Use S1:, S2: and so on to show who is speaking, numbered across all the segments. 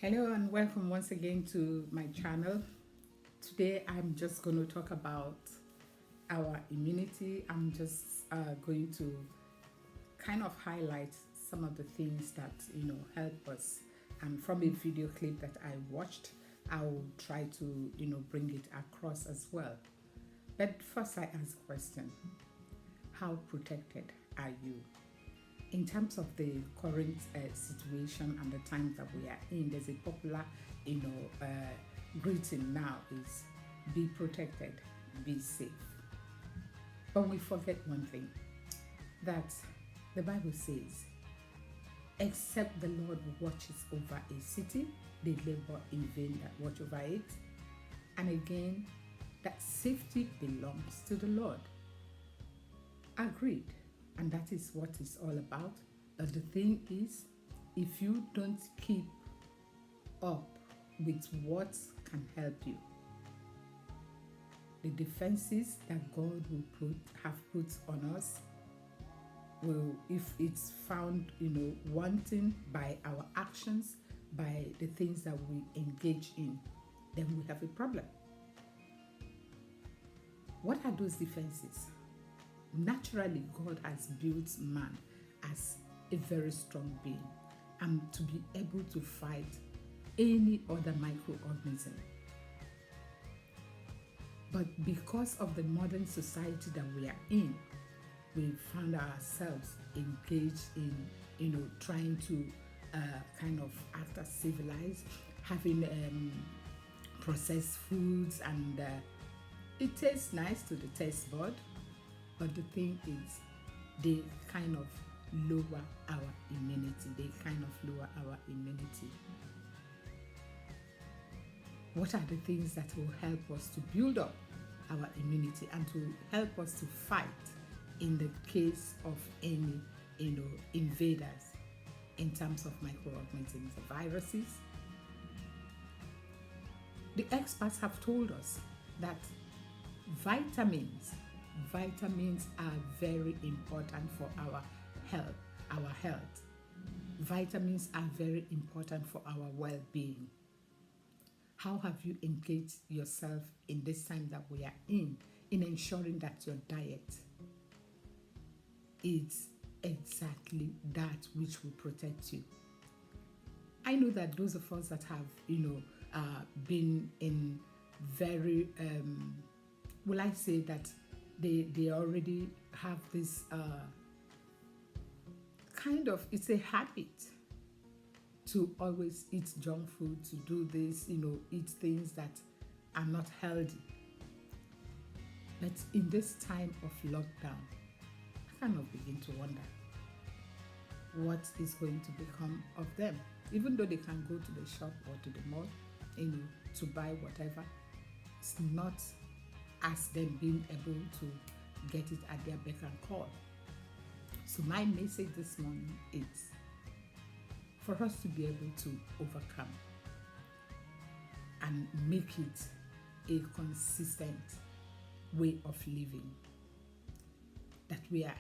S1: Hello and welcome once again to my channel. Today I'm just going to talk about our immunity. I'm just going to kind of highlight some of the things that help us. And from a video clip that I watched, I will try to bring it across as well. But first, I ask a question: how protected are you? In terms of the current situation and the times that we are in, there's a popular, greeting now is be protected, be safe. But we forget one thing, that the Bible says, except the Lord watches over a city, they labor in vain that watch over it. And again, that safety belongs to the Lord. Agreed. And that is what it's all about. But the thing is, if you don't keep up with what can help you, the defenses that God will have put on us will, if it's found, wanting by our actions, by the things that we engage in, then we have a problem. What are those defenses? Naturally, God has built man as a very strong being and to be able to fight any other microorganism. But because of the modern society that we are in, we found ourselves engaged in, trying to kind of act as civilized, having processed foods, and it tastes nice to the taste bud. But the thing is, they kind of lower our immunity. What are the things that will help us to build up our immunity and to help us to fight in the case of any, invaders in terms of microorganisms, viruses? The experts have told us that vitamins are very important for our health. Vitamins are very important for our well-being. How have you engaged yourself in this time that we are in ensuring that your diet is exactly that which will protect you? I know that those of us that have, been in very, will I say that they already have this kind of, it's a habit to always eat junk food, to do this, eat things that are not healthy. But in this time of lockdown, I kind of begin to wonder what is going to become of them. Even though they can go to the shop or to the mall, to buy whatever, it's not as them being able to get it at their beck and call. So my message this morning is for us to be able to overcome and make it a consistent way of living, that we are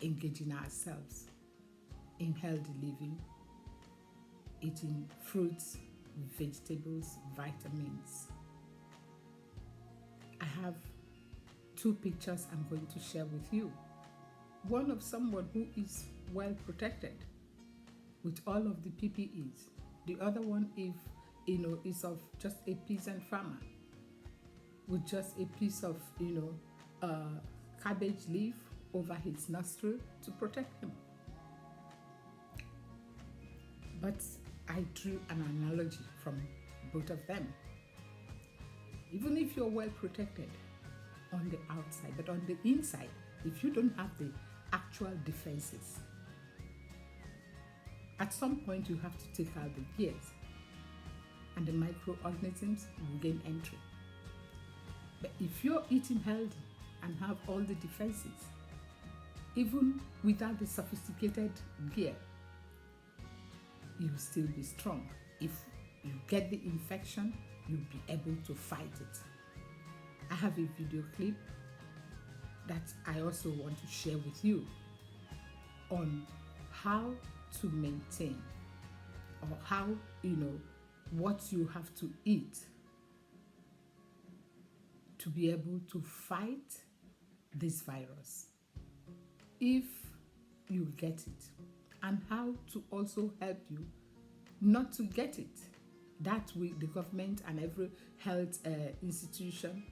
S1: engaging ourselves in healthy living, eating fruits, vegetables, vitamins. I have two pictures I'm going to share with you. One of someone who is well protected with all of the PPEs. The other one, is of just a peasant farmer with just a piece of, cabbage leaf over his nostril to protect him. But I drew an analogy from both of them. Even if you're well protected on the outside, but on the inside, if you don't have the actual defenses, at some point you have to take out the gears and the microorganisms will gain entry. But if you're eating healthy and have all the defenses, even without the sophisticated gear, you'll still be strong. If you get the infection, you'll be able to fight it. I have a video clip that I also want to share with you on how to maintain, or how what you have to eat to be able to fight this virus if you get it, and how to also help you not to get it. That the government and every health institution,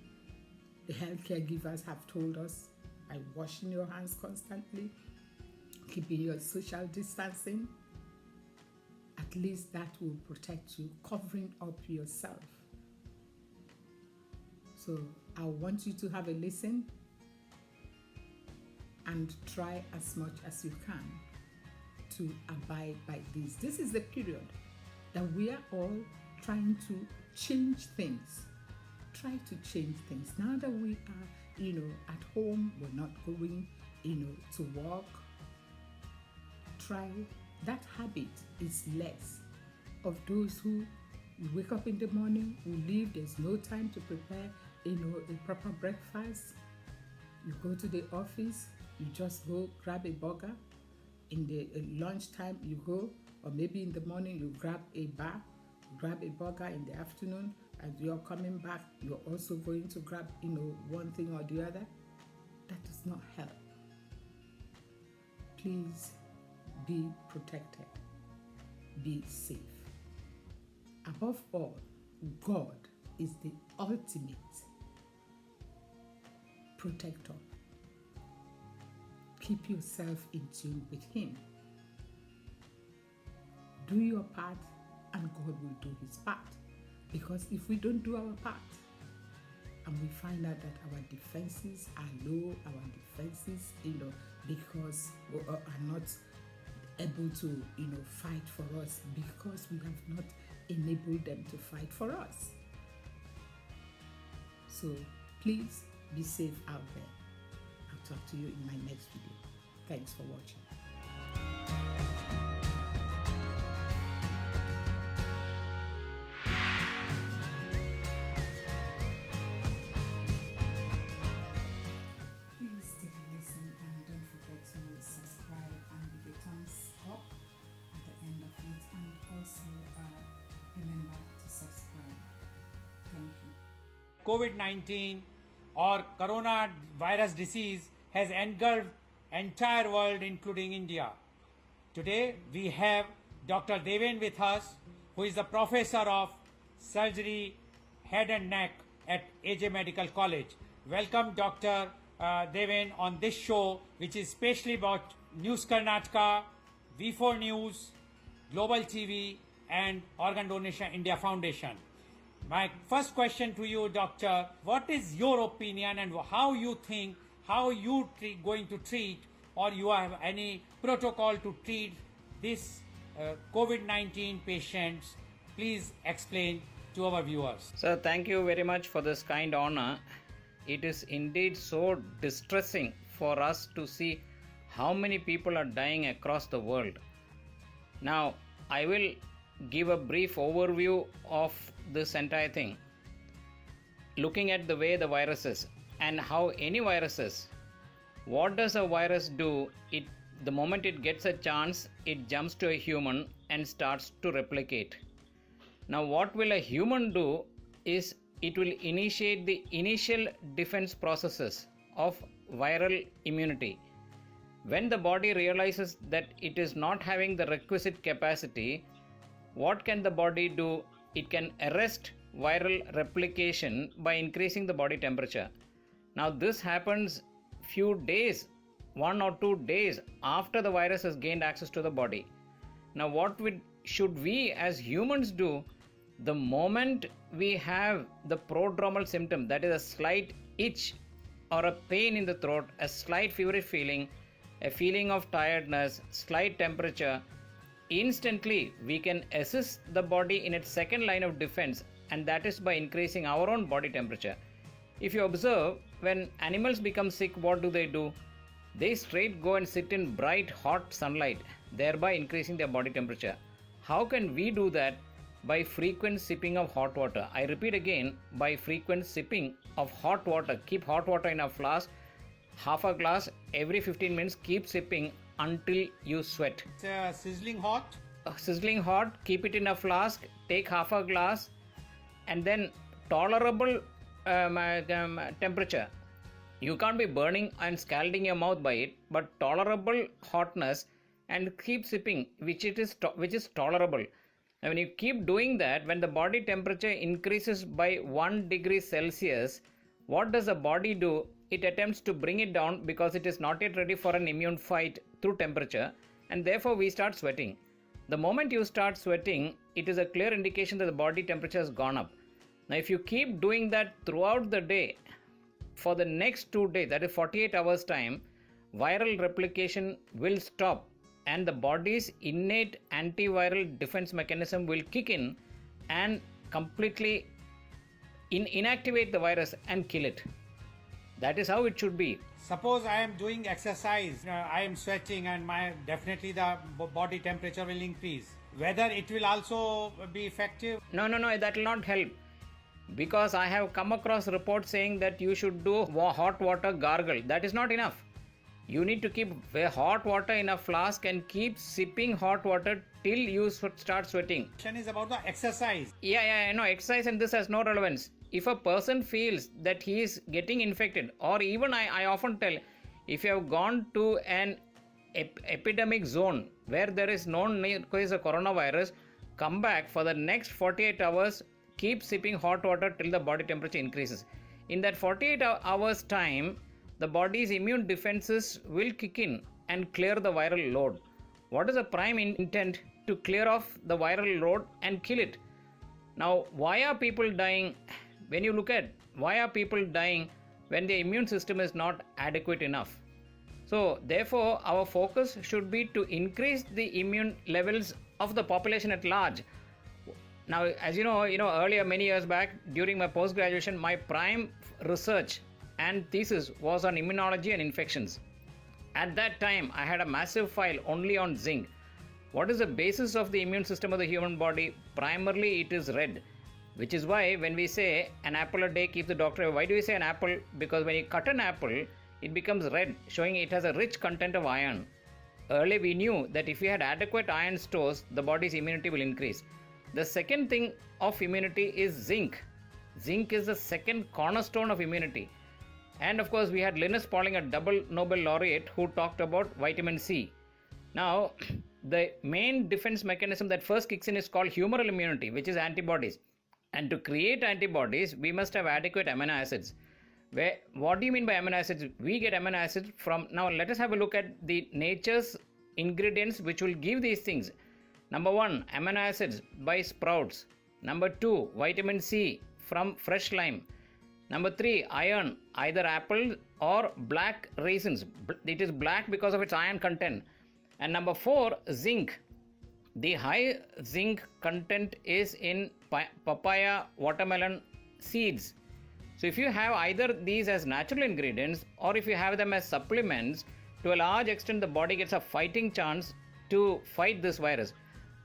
S1: the healthcare givers have told us, by washing your hands constantly, keeping your social distancing, at least that will protect you, covering up yourself. So I want you to have a listen and try as much as you can to abide by this. This is the period that we are all trying to change things. Try to change things. Now that we are, at home, we're not going, to work. Try that habit is less of those who wake up in the morning, who leave, there's no time to prepare, a proper breakfast. You go to the office, you just go grab a burger. In the lunchtime, you go, or maybe in the morning, you grab a burger. In the afternoon, as you're coming back, you're also going to grab, one thing or the other. That does not help. Please be protected. Be safe. Above all, God is the ultimate protector. Keep yourself in tune with Him. Do your part, and God will do His part. Because if we don't do our part, and we find out that our defenses are low, our defenses, because we are not able to, fight for us, because we have not enabled them to fight for us. So please be safe out there. I'll talk to you in my next video. Thanks for watching. Please take a listen and don't forget to subscribe and give a thumbs up at the end of it, and also remember to subscribe. Thank you.
S2: COVID-19 or coronavirus disease has engulfed entire world, including India. Today we have Dr. Deven with us, who is the professor of surgery, head and neck at AJ Medical College. Welcome, Dr. Deven, on this show, which is specially about News Karnataka, V4 News, Global TV, and Organ Donation India Foundation. My first question to you, Doctor, what is your opinion and how you think, how you going to treat, or you have any protocol to treat this COVID-19 patients? Please explain to our viewers.
S3: Sir, thank you very much for this kind honor. It is indeed so distressing for us to see how many people are dying across the world. Now, I will give a brief overview of this entire thing. Looking at the way the virus is and how any virus is, what does a virus do? The moment it gets a chance, it jumps to a human and starts to replicate. Now, what will a human do is it will initiate the initial defense processes of viral immunity. When the body realizes that it is not having the requisite capacity, what can the body do? It can arrest viral replication by increasing the body temperature. Now, this happens few days, 1 or 2 days after the virus has gained access to the body. Now, what should we as humans do? The moment we have the prodromal symptom, that is a slight itch or a pain in the throat, a slight feverish feeling, a feeling of tiredness, slight temperature, instantly we can assist the body in its second line of defense, and that is by increasing our own body temperature. If you observe, when animals become sick, what do? They straight go and sit in bright hot sunlight, thereby increasing their body temperature. How can we do that? By frequent sipping of hot water. I repeat again, by frequent sipping of hot water. Keep hot water in a flask, half a glass every 15 minutes. Keep sipping until you sweat.
S2: It's sizzling hot.
S3: sizzling hot, keep it in a flask, take half a glass, and then tolerable temperature. You can't be burning and scalding your mouth by it, but tolerable hotness, and keep sipping, which is tolerable. And when you keep doing that, when the body temperature increases by 1 degree Celsius, what does the body do? It attempts to bring it down because it is not yet ready for an immune fight through temperature, and therefore we start sweating. The moment you start sweating, it is a clear indication that the body temperature has gone up. Now, if you keep doing that throughout the day, for the next 2 days, that is 48 hours time, viral replication will stop and the body's innate antiviral defense mechanism will kick in and completely inactivate the virus and kill it. That is how it should be.
S2: Suppose I am doing exercise, I am sweating, and definitely the body temperature will increase. Whether it will also be effective?
S3: No, that will not help. Because I have come across reports saying that you should do hot water gargle. That is not enough. You need to keep hot water in a flask and keep sipping hot water till you start sweating.
S2: Question is about the exercise.
S3: Yeah, no, exercise and this has no relevance. If a person feels that he is getting infected, or even I often tell, if you have gone to an epidemic zone where there is known case of coronavirus, come back for the next 48 hours, keep sipping hot water till the body temperature increases. In that 48 hours time, the body's immune defenses will kick in and clear the viral load. What is the prime intent? To clear off the viral load and kill it. Now, why are people dying? When you look at why are people dying when the immune system is not adequate enough? So, therefore, our focus should be to increase the immune levels of the population at large. Now, as you know, earlier, many years back, during my post-graduation, my prime research and thesis was on immunology and infections. At that time, I had a massive file only on zinc. What is the basis of the immune system of the human body? Primarily, it is red, which is why when we say an apple a day keeps the doctor away. Why do we say an apple? Because when you cut an apple, it becomes red, showing it has a rich content of iron. Earlier, we knew that if we had adequate iron stores, the body's immunity will increase. The second thing of immunity is zinc. Zinc is the second cornerstone of immunity. And of course, we had Linus Pauling, a double Nobel laureate, who talked about vitamin C. Now, the main defense mechanism that first kicks in is called humoral immunity, which is antibodies. And to create antibodies, we must have adequate amino acids. What do you mean by amino acids? We get amino acids from... Now, let us have a look at the nature's ingredients which will give these things. Number 1, amino acids by sprouts. Number 2, vitamin C from fresh lime. Number 3, iron, either apple or black raisins. It is black because of its iron content. And number 4, zinc. The high zinc content is in papaya, watermelon seeds. So if you have either these as natural ingredients or if you have them as supplements, to a large extent the body gets a fighting chance to fight this virus.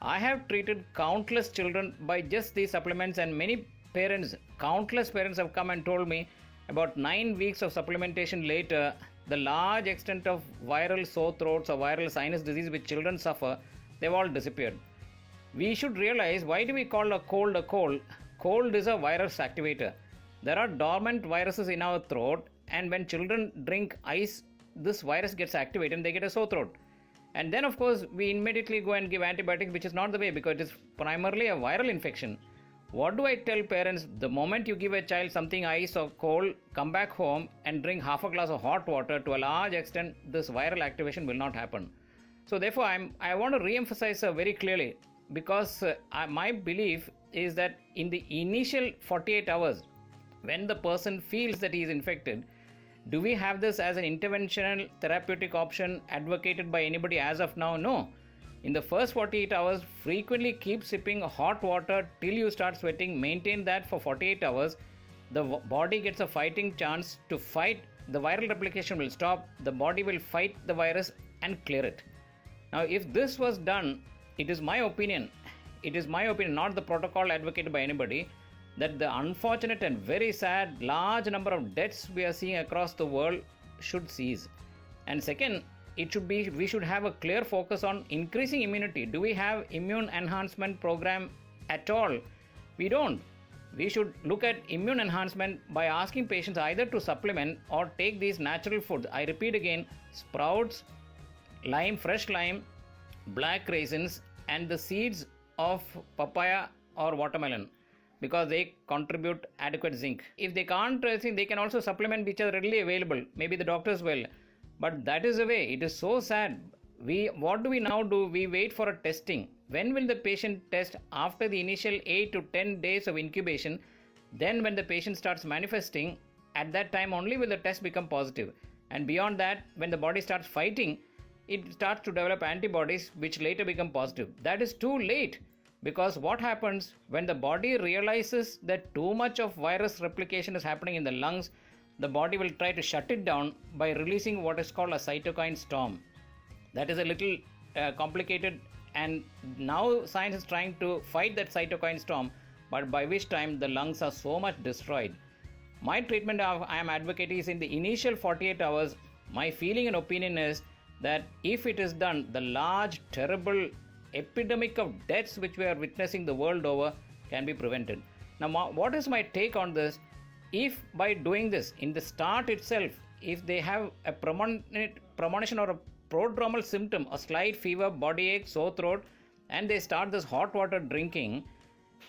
S3: I have treated countless children by just these supplements, and many parents, countless parents have come and told me about 9 weeks of supplementation later, the large extent of viral sore throats or viral sinus disease which children suffer, they've all disappeared. We should realize, why do we call a cold a cold? Cold is a virus activator. There are dormant viruses in our throat, and when children drink ice, this virus gets activated and they get a sore throat. And then, of course, we immediately go and give antibiotics, which is not the way because it is primarily a viral infection. What do I tell parents? The moment you give a child something ice or cold, come back home and drink half a glass of hot water. To a large extent, this viral activation will not happen. So therefore, I want to re-emphasize very clearly, because my belief is that in the initial 48 hours, when the person feels that he is infected, do we have this as an interventional therapeutic option advocated by anybody as of now? No. In the first 48 hours, frequently keep sipping hot water till you start sweating. Maintain that for 48 hours. The body gets a fighting chance to fight. The viral replication will stop. The body will fight the virus and clear it. Now, if this was done, it is my opinion, not the protocol advocated by anybody, that the unfortunate and very sad large number of deaths we are seeing across the world should cease. And second, we should have a clear focus on increasing immunity. Do we have immune enhancement program at all? We don't. We should look at immune enhancement by asking patients either to supplement or take these natural foods. I repeat again, sprouts, lime, fresh lime, black raisins, and the seeds of papaya or watermelon, because they contribute adequate zinc. If they can't, they can also supplement which are readily available. Maybe the doctors will. But that is the way. It is so sad. What do we now do? We wait for a testing. When will the patient test? After the initial 8 to 10 days of incubation. Then when the patient starts manifesting, at that time only will the test become positive. And beyond that, when the body starts fighting, it starts to develop antibodies which later become positive. That is too late, because what happens when the body realizes that too much of virus replication is happening in the lungs, the body will try to shut it down by releasing what is called a cytokine storm. That is a little complicated, and now science is trying to fight that cytokine storm, but by which time the lungs are so much destroyed. My treatment I am advocating is in the initial 48 hours. My feeling and opinion is that if it is done, the large, terrible epidemic of deaths which we are witnessing the world over can be prevented. Now, what is my take on this? If by doing this, in the start itself, if they have a premonition or a prodromal symptom, a slight fever, body ache, sore throat, and they start this hot water drinking,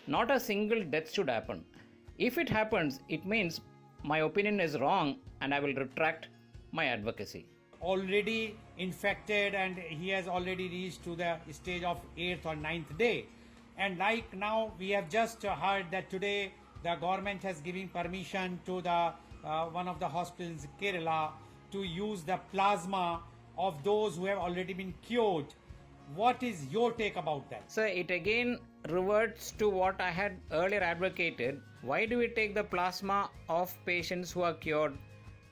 S3: not a single death should happen. If it happens, it means my opinion is wrong and I will retract my advocacy.
S2: Already infected, and he has already reached to the stage of 8th or 9th day. And like now we have just heard that today the government has given permission to the one of the hospitals in Kerala to use the plasma of those who have already been cured. What is your take about that?
S3: So it again reverts to what I had earlier advocated. Why do we take the plasma of patients who are cured?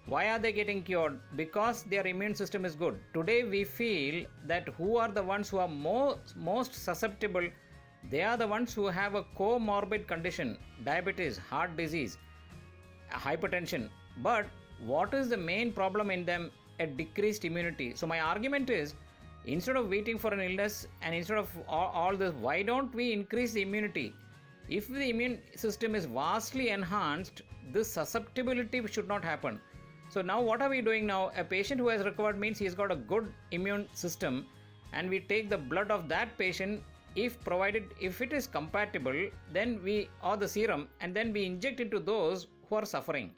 S3: Why are they getting cured? Because their immune system is good. Today we feel that who are the ones who are most susceptible? They are the ones who have a comorbid condition, diabetes, heart disease, hypertension. But what is the main problem in them? A decreased immunity. So my argument is, instead of waiting for an illness and instead of all this, why don't we increase the immunity? If the immune system is vastly enhanced, this susceptibility should not happen. So now what are we doing now? A patient who has recovered means he's got a good immune system, and we take the blood of that patient, if it is compatible, then or the serum, and then we inject it to those who are suffering.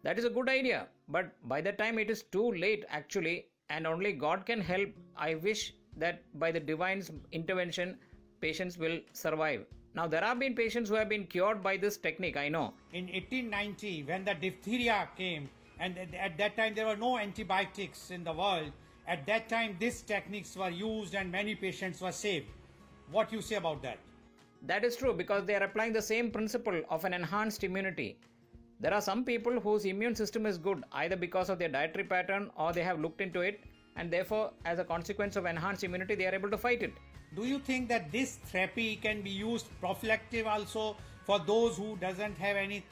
S3: That is a good idea, but by the time it is too late actually, and only God can help. I wish that by the divine's intervention, patients will survive. Now there have been patients who have been cured by this technique, I know.
S2: In 1890, when the diphtheria came, and at that time there were no antibiotics in the world, at that time these techniques were used and many patients were saved. What you say about that?
S3: That is true, because they are applying the same principle of an enhanced immunity. There are some people whose immune system is good, either because of their dietary pattern or they have looked into it, and therefore as a consequence of enhanced immunity they are able to fight it.
S2: Do you think that this therapy can be used prophylactic also for those who doesn't have any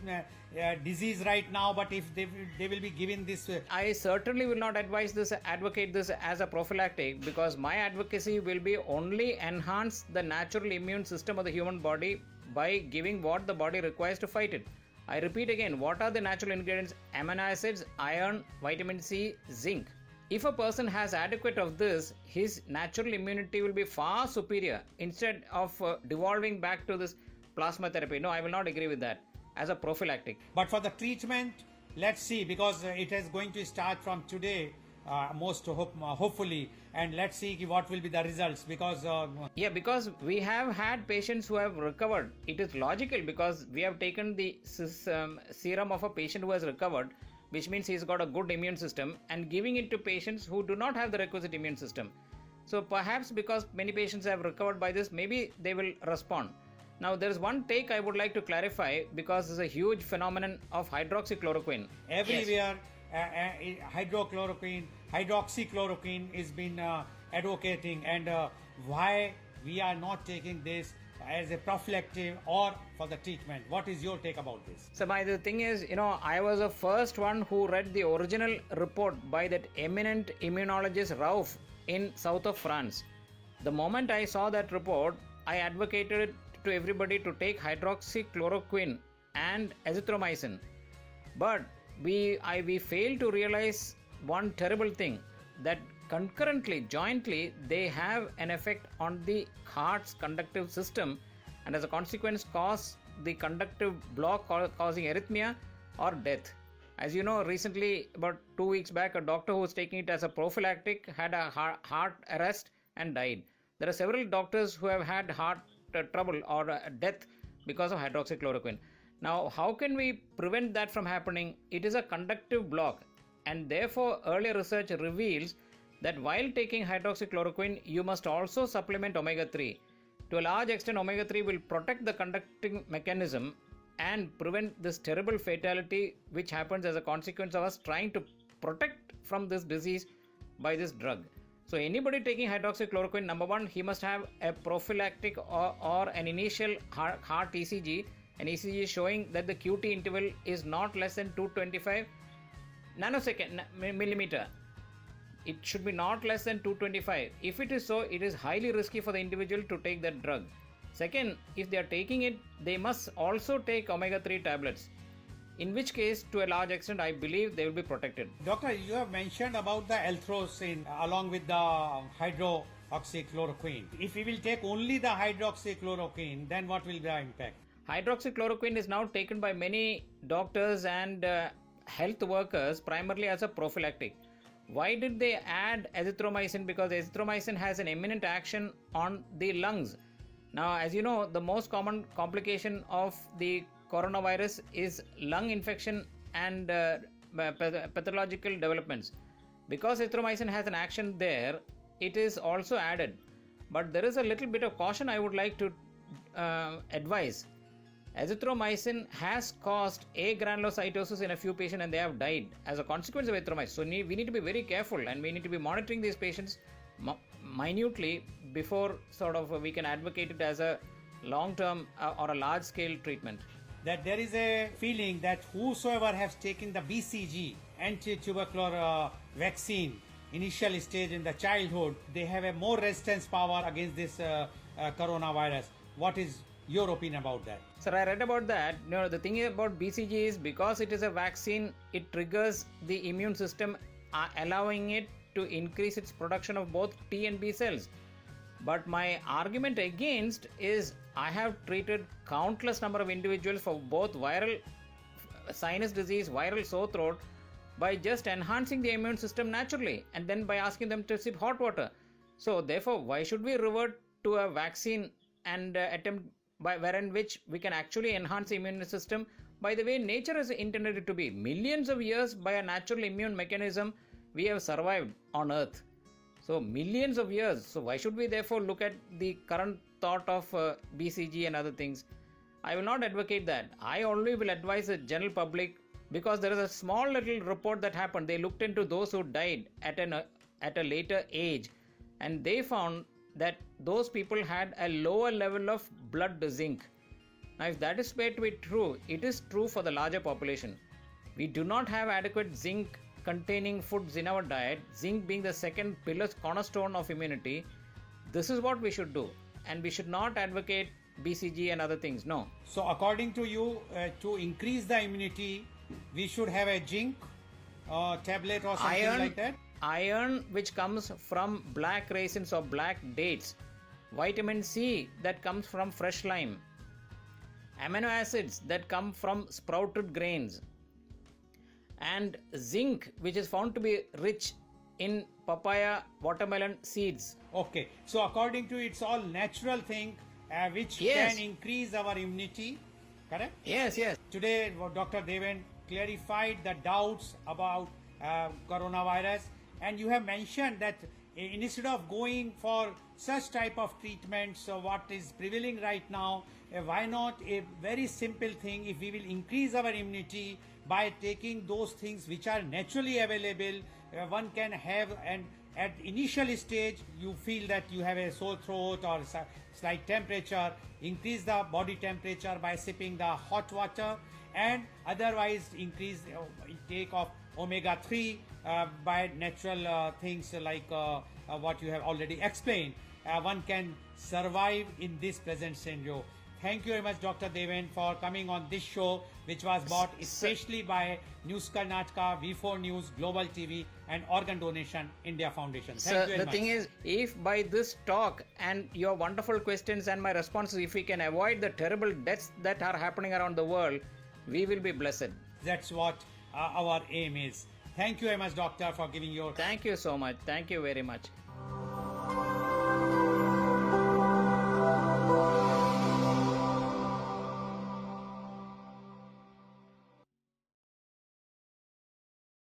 S2: disease right now, but if they will be given this?
S3: I certainly will not advocate this as a prophylactic, because my advocacy will be only enhance the natural immune system of the human body by giving what the body requires to fight it. I repeat again, what are the natural ingredients? Amino acids, iron, vitamin C, zinc. If a person has adequate of this, his natural immunity will be far superior instead of devolving back to this plasma therapy. No, I will not agree with that as a prophylactic.
S2: But for the treatment, let's see, because it is going to start from today, hopefully, and let's see what will be the results, because
S3: because we have had patients who have recovered. It is logical, because we have taken the serum of a patient who has recovered, which means he's got a good immune system, and giving it to patients who do not have the requisite immune system. So perhaps because many patients have recovered by this, maybe they will respond. Now there is one take I would like to clarify, because there's a huge phenomenon of hydroxychloroquine.
S2: Everywhere, hydroxychloroquine is been advocating, and why we are not taking this as a prophylactic or for the treatment? What is your take about this?
S3: So, the thing is, I was the first one who read the original report by that eminent immunologist Rauf in south of France. The moment I saw that report, I advocated to everybody to take hydroxychloroquine and azithromycin. But we failed to realize one terrible thing, that concurrently, jointly, they have an effect on the heart's conductive system, and as a consequence cause the conductive block causing arrhythmia or death. As you know, recently, about 2 weeks back, a doctor who was taking it as a prophylactic had a heart arrest and died. There are several doctors who have had heart trouble or death because of hydroxychloroquine. Now, how can we prevent that from happening? It is a conductive block, and therefore earlier research reveals that while taking hydroxychloroquine, you must also supplement omega-3. To a large extent, omega-3 will protect the conducting mechanism and prevent this terrible fatality which happens as a consequence of us trying to protect from this disease by this drug. So anybody taking hydroxychloroquine, number one, he must have a prophylactic or an initial heart ECG, an ECG showing that the QT interval is not less than 225 nanosecond millimeter. It should be not less than 225. If it is so, it is highly risky for the individual to take that drug. Second, if they are taking it, they must also take omega-3 tablets. In which case, to a large extent, I believe they will be protected.
S2: Doctor, you have mentioned about the L-thromycin along with the hydroxychloroquine. If we will take only the hydroxychloroquine, then what will be the impact?
S3: Hydroxychloroquine is now taken by many doctors and health workers primarily as a prophylactic. Why did they add azithromycin? Because azithromycin has an eminent action on the lungs. Now, as you know, the most common complication of the coronavirus is lung infection and pathological developments. Because azithromycin has an action there, it is also added. But there is a little bit of caution I would like to advise. Azithromycin has caused agranulocytosis in a few patients and they have died as a consequence of azithromycin. So we need to be very careful and we need to be monitoring these patients minutely before we can advocate it as a long-term or a large-scale treatment.
S2: That there is a feeling that whosoever has taken the BCG, anti-tubercular vaccine, initial stage in the childhood, they have a more resistance power against this coronavirus. What is your opinion about that?
S3: Sir, I read about that. The thing about BCG is because it is a vaccine, it triggers the immune system, allowing it to increase its production of both T and B cells. But my argument against is I have treated countless number of individuals for both viral sinus disease, viral sore throat by just enhancing the immune system naturally and then by asking them to sip hot water. So therefore, why should we revert to a vaccine and attempt wherein which we can actually enhance the immune system by the way nature has intended it to be? Millions of years by a natural immune mechanism we have survived on earth. So millions of years. So why should we therefore look at the current thought of BCG and other things? I will not advocate that. I only will advise the general public because there is a small little report that happened. They looked into those who died at a later age and they found that those people had a lower level of blood zinc. Now if that is said to be true, it is true for the larger population. We do not have adequate zinc containing foods in our diet, zinc being the second pillar cornerstone of immunity. This is what we should do and we should not advocate BCG and other things. No.
S2: So according to you, to increase the immunity, we should have a zinc tablet or something like that?
S3: Iron which comes from black raisins or black dates, vitamin C that comes from fresh lime, amino acids that come from sprouted grains, and zinc which is found to be rich in papaya, watermelon seeds.
S2: Okay, so according to it's all natural thing which can increase our immunity, correct?
S3: Yes.
S2: Today Dr. Deven clarified the doubts about coronavirus, and you have mentioned that instead of going for such type of treatments, what is prevailing right now, why not a very simple thing, if we will increase our immunity by taking those things which are naturally available, one can have at initial stage you feel that you have a sore throat or slight temperature, increase the body temperature by sipping the hot water, and otherwise increase intake of omega-3 by natural things like what you have already explained. One can survive in this present scenario. Thank you very much, Dr. Deven, for coming on this show, which was brought especially by News Karnataka, V4 News, Global TV, and Organ Donation India Foundation. Thank you very
S3: the
S2: much.
S3: thing is, if by this talk and your wonderful questions and my responses, if we can avoid the terrible deaths that are happening around the world, we will be blessed.
S2: That's what our aim is. Thank you very much, Doctor, for giving your...
S3: Thank you so much. Thank you very much.